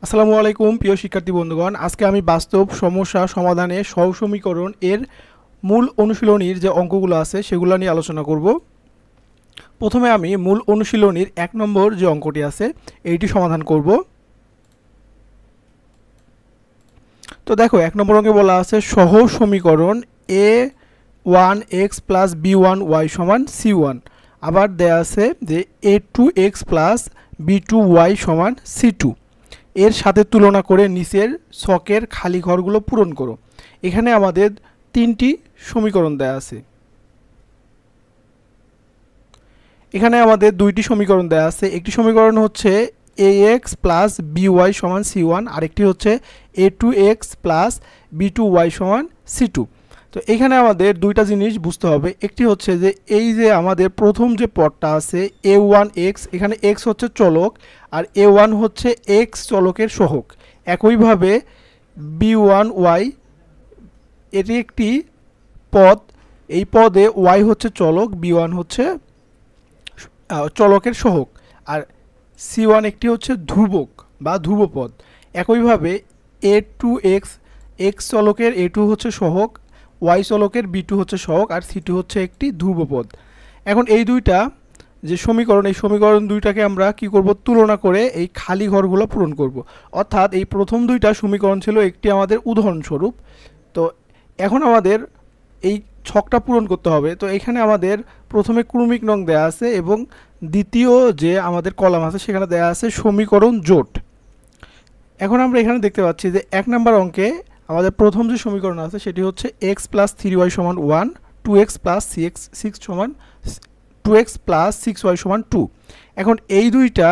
আসসালামু আলাইকুম প্রিয় শিক্ষার্থী বন্ধুগণ, আজকে আমি বাস্তব সমস্যা সমাধানে সহজ সমীকরণ এর মূল অনুশীলনীর যে অঙ্কগুলো আছে সেগুলো নিয়ে আলোচনা করব। প্রথমে আমি মূল অনুশীলনীর 1 নম্বর যে অঙ্কটি আছে এইটি সমাধান করব। তো দেখো 1 নম্বর অঙ্কে বলা আছে সহজ সমীকরণ a1x প্লাস b1y সমান c1, আবার দেয়া আছে যে a2x প্লাস b2y সমান c2 এর সাথে তুলনা করে নিচের ছকের খালি ঘরগুলো পূরণ করো। এখানে আমাদের তিনটি সমীকরণ দেয়া আছে। এখানে আমাদের দুইটি সমীকরণ দেয়া আছে। একটি সমীকরণ হচ্ছে ax প্লাস by সমান c1, আরেকটি হচ্ছে a2x প্লাস b2y সমান c2। তো এখানে আমাদের দুইটা জিনিস বুঝতে হবে। একটি হচ্ছে যে এই যে আমাদের প্রথম যে পদটা আছে a1x, এখানে x হচ্ছে চলক আর a1 হচ্ছে x চলকের সহগ। একইভাবে b1y এটি একটি পদ, এই পদে y হচ্ছে চলক, b1 হচ্ছে চলকের সহগ আর c1 একটি হচ্ছে ধ্রুবক বা ধ্রুবপদ। একইভাবে a2x x চলকের a2 হচ্ছে সহগ, y চলকের b2 হচ্ছে সহগ আর c2 হচ্ছে একটি ধ্রুবপদ। এখন এই দুইটা যে সমীকরণ, এই সমীকরণ দুইটাকে আমরা কি করব, তুলনা করে এই খালি ঘরগুলো পূরণ করব। অর্থাৎ এই প্রথম দুইটা সমীকরণ ছিল একটি আমাদের উদাহরণস্বরূপ। তো এখন আমাদের এই ছকটা পূরণ করতে হবে। তো এখানে আমাদের প্রথমে ক্রমিক নং দেয়া আছে এবং দ্বিতীয় যে আমাদের কলাম আছে সেখানে দেয়া আছে সমীকরণ জোট। এখন আমরা এখানে দেখতে পাচ্ছি যে 1 নম্বর অঙ্কে আমাদের প্রথম যে সমীকরণ আছে সেটি হচ্ছে x প্লাস 3y সমান 1, 2x প্লাস 6 সমান 2x প্লাস 6y সমান 2। এখন এই দুইটা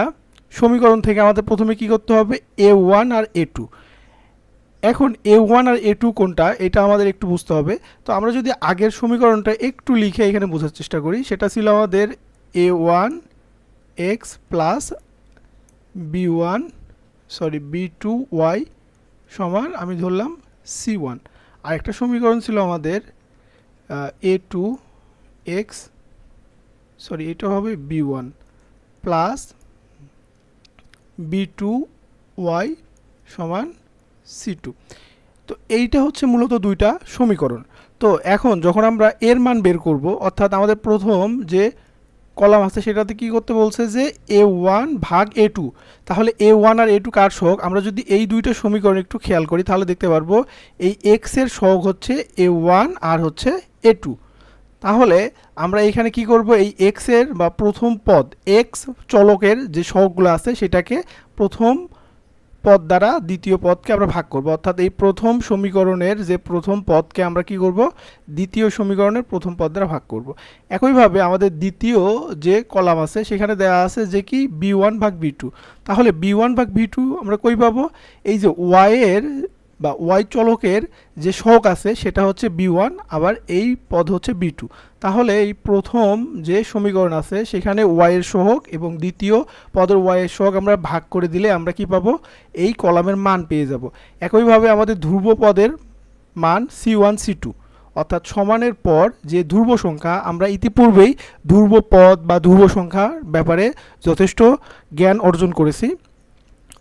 সমীকরণ থেকে আমাদের প্রথমে কি করতে হবে, a1 আর a2। এখন a1 আর a2 কোনটা এটা আমাদের একটু বুঝতে হবে। তো আমরা যদি আগের সমীকরণটা একটু লিখে এখানে বোঝার চেষ্টা করি, সেটা ছিল আমাদের a1x প্লাস b2y সমান আমি ধরলাম c1। আর একটা সমীকরণ ছিল আমাদের a2x, এটা হবে b1 প্লাস b2y সমান c2। তো এইটা হচ্ছে মূলত দুইটা সমীকরণ। তো এখন যখন আমরা এর মান বের করব, অর্থাৎ আমাদের প্রথম যে কলাম আছে সেটাতে কি করতে বলছে যে a1 ভাগ a2। তাহলে a1 আর a2 কার সহগ, আমরা যদি এই দুইটা সমীকরণ একটু খেয়াল করি তাহলে দেখতে পারবো এই x এর সহগ হচ্ছে a1 আর হচ্ছে a2। তাহলে আমরা এখানে কি করব, এই x এর বা প্রথম পদ x চলকের যে সহগগুলো আছে সেটাকে প্রথম পদ দ্বারা দ্বিতীয় পদকে আমরা ভাগ করব। অর্থাৎ এই প্রথম সমীকরণের যে প্রথম পদকে আমরা কি করব, দ্বিতীয় সমীকরণের প্রথম পদ দ্বারা ভাগ করব। একইভাবে আমাদের দ্বিতীয় যে কলাম আছে সেখানে দেওয়া আছে যে কি b1 ভাগ b2। তাহলে b1 ভাগ b2 আমরা কই পাবো, এই যে y এর বা y চলকের যে সহগ আছে সেটা হচ্ছে b1, আবার এই পদ হচ্ছে b2। তাহলে এই প্রথম যে সমীকরণ আছে সেখানে y এর সহগ এবং দ্বিতীয় পদের y এর সহগ আমরা ভাগ করে দিলে আমরা কি পাবো, এই কলামের মান পেয়ে যাব। একইভাবে আমাদের ধ্রুব পদের মান c1 c2, অর্থাৎ সমানের পর যে ধ্রুব সংখ্যা, আমরা ইতিপূর্বেই ধ্রুব পদ বা ধ্রুব সংখ্যার ব্যাপারে যথেষ্ট জ্ঞান অর্জন করেছি।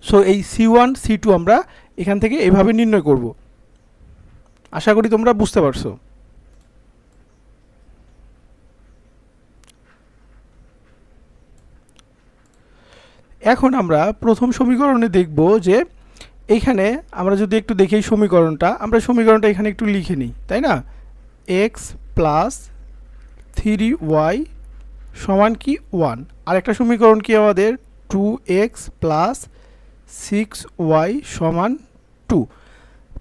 সো এই c1 c2 আমরা এখান থেকে এভাবে নির্ণয় করব। আশা করি তোমরা বুঝতে পারছো। এখন আমরা প্রথম সমীকরণে দেখব যে এইখানে আমরা যদি একটু দেখি সমীকরণটা, আমরা সমীকরণটা এখানে একটু লিখে নিই, তাই না। x প্লাস 3y সমান কি 1, আর একটা সমীকরণ কি আমাদের 2x প্লাস 6y সমান 2।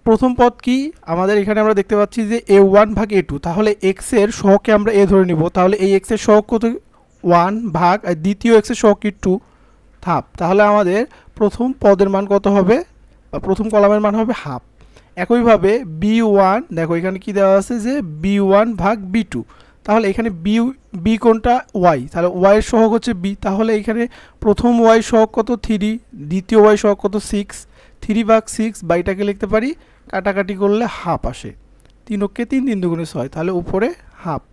প্রথম পদ কি আমাদের এখানে আমরা দেখতে পাচ্ছি যে a1 ভাগ a2। তাহলে x এর সহগকে আমরা a ধরে নিব। তাহলে এই x এর সহগ কত, 1 ভাগ, আর দ্বিতীয় x এর সহগ কি 2 হাফ। তাহলে আমাদের প্রথম পদের মান কত হবে, বা প্রথম কলামের মান হবে হাফ। একইভাবে b1, দেখো এখানে কি দেওয়া আছে যে b1 ভাগ b2। তাহলে এখানে b কোনটা, y, তাহলে y এর সহগ হচ্ছে b। তাহলে এখানে প্রথম y সহগ কত 3, দ্বিতীয় y সহগ কত 6, 3 ভাগ 6 বা এটাকে লিখতে পারি কাটাকাটি করলে হাফ আসে, 3 × 3 3 × 6, তাহলে উপরে হাফ।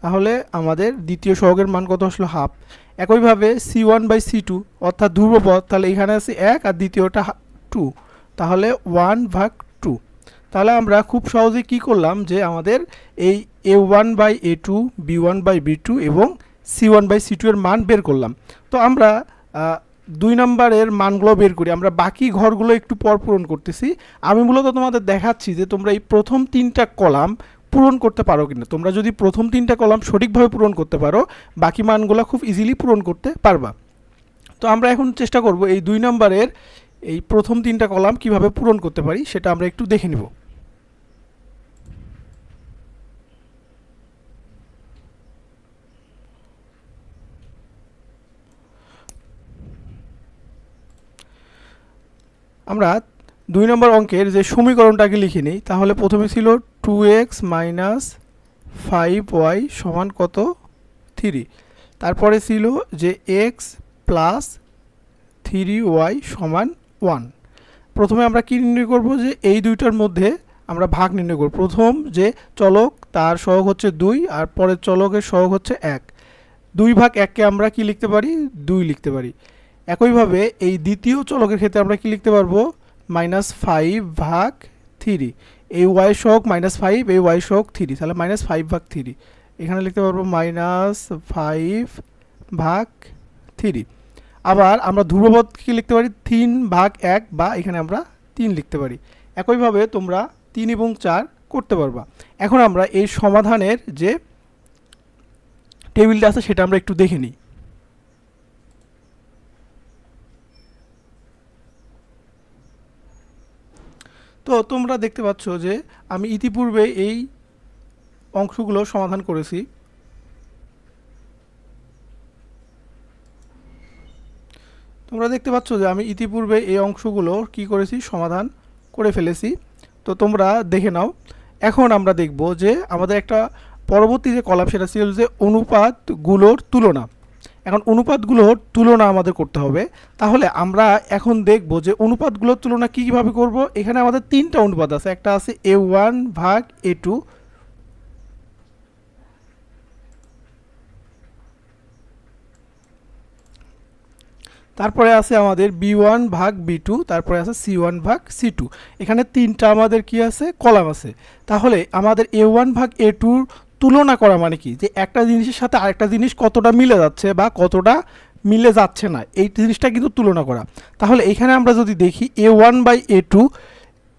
তাহলে আমাদের দ্বিতীয় সহগের মান কত আসলো হাফ। একইভাবে c1 বাই c2 অর্থাৎ ধ্রুবপদ, তাহলে এখানে আছে 1 আর দ্বিতীয়টা টু, তাহলে 1/2। তাহলে আমরা খুব সহজে কি করলাম যে আমাদের এই a1/a2, b1/b2 এবং c1/c2 এর মান বের করলাম। তো আমরা 2 নম্বরের মানগুলো বের করি, আমরা বাকি ঘরগুলো একটু পর পূরণ করতেছি। আমি মূলত তোমাদের দেখাচ্ছি যে তোমরা এই প্রথম 3টা কলাম পূরণ করতে পারো কিনা। তোমরা যদি প্রথম 3টা কলাম সঠিকভাবে পূরণ করতে পারো, বাকি মানগুলো খুব ইজিলি পূরণ করতে পারবা। তো আমরা এখন চেষ্টা করব এই 2 নম্বরের এই প্রথম 3টা কলাম কিভাবে পূরণ করতে পারি সেটা আমরা একটু দেখে নিব। আমরা 2 নম্বর অঙ্কের যে সমীকরণটাকে লিখে নিই, তাহলে প্রথমে ছিল 2x - 5y সমান কত 3, তারপরে ছিল যে x প্লাস 3y সমান 1। প্রথমে আমরা কি নির্ণয় করব যে এই দুইটার মধ্যে আমরা ভাগ নির্ণয় করব। প্রথম যে চলক তার সহগ হচ্ছে 2 আর পরের চলকের সহগ হচ্ছে 1। 2/1কে আমরা কি লিখতে পারি 2 লিখতে পারি। একইভাবে এই দ্বিতীয় চলকের ক্ষেত্রে আমরা কি লিখতে পারবো -5/3, এই y সহগ -5, এই y সহগ 3, তাহলে -5/3 এখানে লিখতে পারবো -5/3। আবার আমরা ধ্রুবপদ কি লিখতে পারি 3/1 বা এখানে আমরা 3 লিখতে পারি। একইভাবে তোমরা 3 এবং 4 করতে পারবা। এখন আমরা এই সমাধানের যে টেবিলটা আছে সেটা আমরা একটু দেখে নিই। তো তোমরা দেখতে পাচ্ছ যে আমি ইতিপূর্বে এই অংশগুলো সমাধান করেছি। তোমরা দেখতে পাচ্ছ যে আমি ইতিপূর্বে এই অংশগুলো কি করেছি সমাধান করে ফেলেছি। তো তোমরা দেখে নাও। এখন আমরা দেখব যে আমাদের একটা পরবর্তী যে কলাম সেটা ছিল যে অনুপাতগুলোর তুলনা। এখন অনুপাতগুলোর তুলনা আমাদের করতে হবে। তাহলে আমরা এখন দেখব যে অনুপাতগুলোর তুলনা কীভাবে করব। এখানে আমাদের 3টা অনুপাত আছে, একটা আছে a1/a2, তারপরে আছে আমাদের b1/b2, তারপরে আছে c1/c2। এখানে 3টা আমাদের কি আছে কলাম আছে। তাহলে আমাদের a1/a2 তুলনা করা মানে কি যে একটা জিনিসের সাথে আরেকটা জিনিস কতটা মিলে যাচ্ছে বা কতটা মিলে যাচ্ছে না, এই জিনিসটা কিন্তু তুলনা করা। তাহলে এখানে আমরা যদি দেখি a1/a2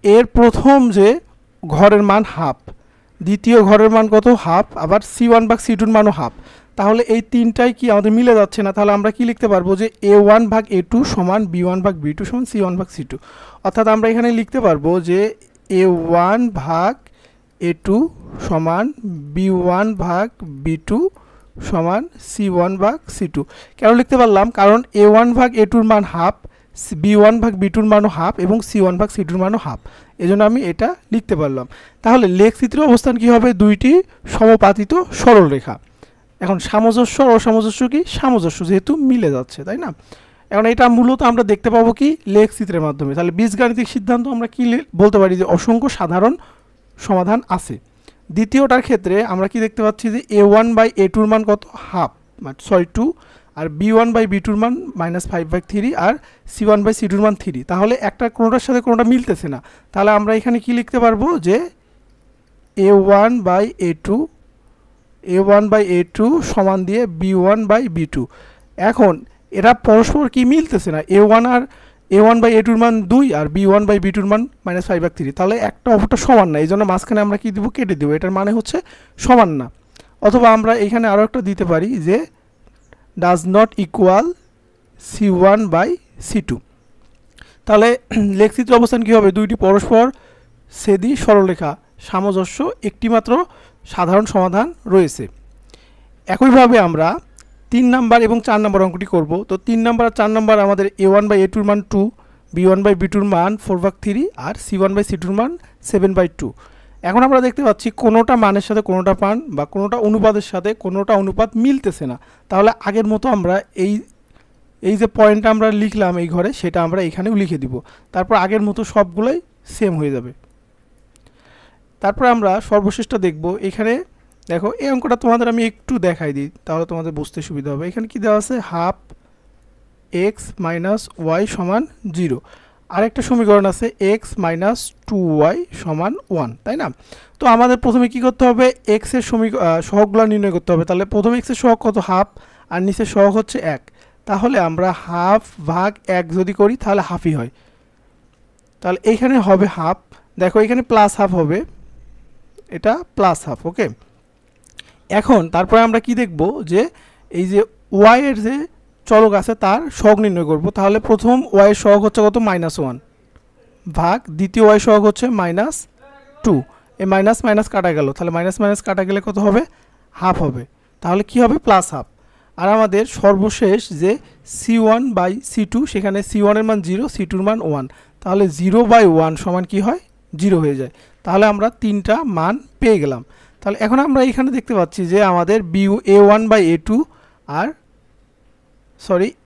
এর প্রথম যে ঘরের মান হাফ, দ্বিতীয় ঘরের মান কত হাফ, আবার c1/c2 মানও হাফ। তাহলে এই তিনটাই কি আমাদের মিলে যাচ্ছে না। তাহলে আমরা কি লিখতে পারবো যে a1/a2 সমান b1/b2 সমান c1/c2। অর্থাৎ আমরা এখানে লিখতে পারবো যে a1/a2 সমান b1/b2 সমান c1/c2। কেন লিখতে পারলাম? কারণ a1/a2 মান হাফ, b1/b2 মানও হাফ এবং c1/c2 মানও হাফ, এজন্য আমি এটা লিখতে পারলাম। তাহলে লেখচিত্রের অবস্থান কি হবে? দুইটি সমপাতিত সরল রেখা। এখন সামঞ্জস্য আর অসামঞ্জস্য কি? সামঞ্জস্য, যেহেতু মিলে যাচ্ছে, তাই না? এখন এটা মূলত আমরা দেখতে পাবো কি লেখচিত্রের মাধ্যমে। তাহলে বীজগাণিতিক সিদ্ধান্ত আমরা কি বলতে পারি যে অসংখ্য সাধারণ সমাধান আছে। দ্বিতীয়টার ক্ষেত্রে আমরা কি দেখতে পাচ্ছি যে a1/a2 মান কত হাফ, 2, আর b1/b2 মান -5/3 আর c1/c2 মান 3। তাহলে একটা কোনোটার সাথে কোনোটা মিলতেছে না। তাহলে আমরা এখানে কি লিখতে পারবো যে a1/a2 সমান দিয়ে b1/b2। এখন এরা পরস্পর কি মিলতেছে না, a1/a2 মান 2 আর b1/b2 মান -5/3। তাহলে একটা অপরটা সমান না, এই জন্য মাঝখানে আমরা কি দিব? কেটে দেবো। এটার মানে হচ্ছে সমান না। অথবা আমরা এখানে আরও একটা দিতে পারি যে ডাজ নট ইকুয়াল c1/c2। তাহলে লেখচিত্র অবস্থান কী হবে? দুইটি পরস্পর ছেদি সরলরেখা, সামঞ্জস্য, একটি মাত্র সাধারণ সমাধান রয়েছে। একইভাবে আমরা 3 নাম্বার এবং 4 নাম্বার অঙ্কটি করব। তো 3 নাম্বার আর 4 নাম্বার আমাদের a1/a2 মান 2, b1/b2 মান 4/3 আর c1/c2 মান 7/2। এখন আমরা দেখতে পাচ্ছি কোনোটা মানের সাথে কোনোটা মান বা কোনোটা অনুপাতের সাথে কোনোটা অনুপাত মিলতেছে না। তাহলে আগের মতো আমরা এই যে পয়েন্টটা আমরা লিখলাম এই ঘরে, সেটা আমরা এখানেও লিখে দিব। তারপর আগের মতো সবগুলোই সেম হয়ে যাবে। তারপর আমরা সর্বশেষটা দেখব। এখানে দেখো এই অঙ্কটা তোমাদের আমি একটু দেখাই দিই, তাহলে তোমাদের বুঝতে সুবিধা হবে। এখানে কি দেওয়া আছে? হাফ x - y সমান 0। আরেকটা সমীকরণ আছে x মাইনাস 2y সমান 1, তাই না? তো আমাদের প্রথমে কি করতে হবে, x এর সহগগুলো নির্ণয় করতে হবে। তাহলে প্রথমে x এর সহগ কত, হাফ, আর নিচের সহগ হচ্ছে 1। তাহলে আমরা হাফ ভাগ 1 যদি করি তাহলে হাফই হয়। তাহলে এইখানে হবে হাফ, দেখো এখানে প্লাস হাফ হবে, এটা প্লাস হাফ। ওকে, এখন তারপরে আমরা কি দেখব, যে এই যে y এর যে চলক আছে তার সহগ নির্ণয় করব। তাহলে প্রথম y এর সহগ হচ্ছে কত, -1 ভাগ দ্বিতীয় y সহগ হচ্ছে -2। এই মাইনাস মাইনাস কাটা গেল, তাহলে মাইনাস মাইনাস কাটা গেলে কত হবে, হাফ হবে। তাহলে কি হবে, প্লাস হাফ। আর আমাদের সর্বশেষ যে c1/c2, সেখানে c1 এর মান 0, c2 এর মান 1, তাহলে 0/1 সমান কি হয়, 0 হয়ে যায়। তাহলে আমরা তিনটা মান পেয়ে গেলাম। তাহলে এখন আমরা এখানে দেখতে পাচ্ছি যে আমাদের a1/a2 আর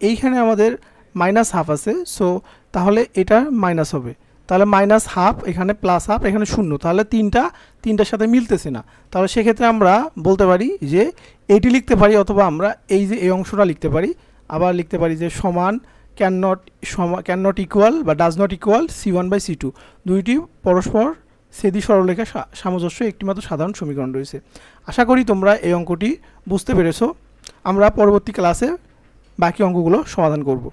এইখানে আমাদের মাইনাস হাফ আছে, সো তাহলে এটা মাইনাস হবে। তাহলে মাইনাস হাফ, এখানে প্লাস হাফ, এখানে 0, তাহলে তিনটার সাথে মিলতেছে না। তাহলে সেক্ষেত্রে আমরা বলতে পারি যে এইটি লিখতে পারি, অথবা আমরা এই যে এই অংশটা লিখতে পারি, আবার লিখতে পারি যে সমান ক্যান নট ইকুয়াল বা ডাজ নট ইকুয়াল c1/c2। দুইটি পরস্পর ছেদি সরলরেখা সামঞ্জস্য একটিমাত্র সাধারণ সমীকরণ রয়েছে। আশা করি তোমরা এই অঙ্কটি বুঝতে পেরেছো। আমরা পরবর্তী ক্লাসে বাকি অঙ্কগুলো সমাধান করব।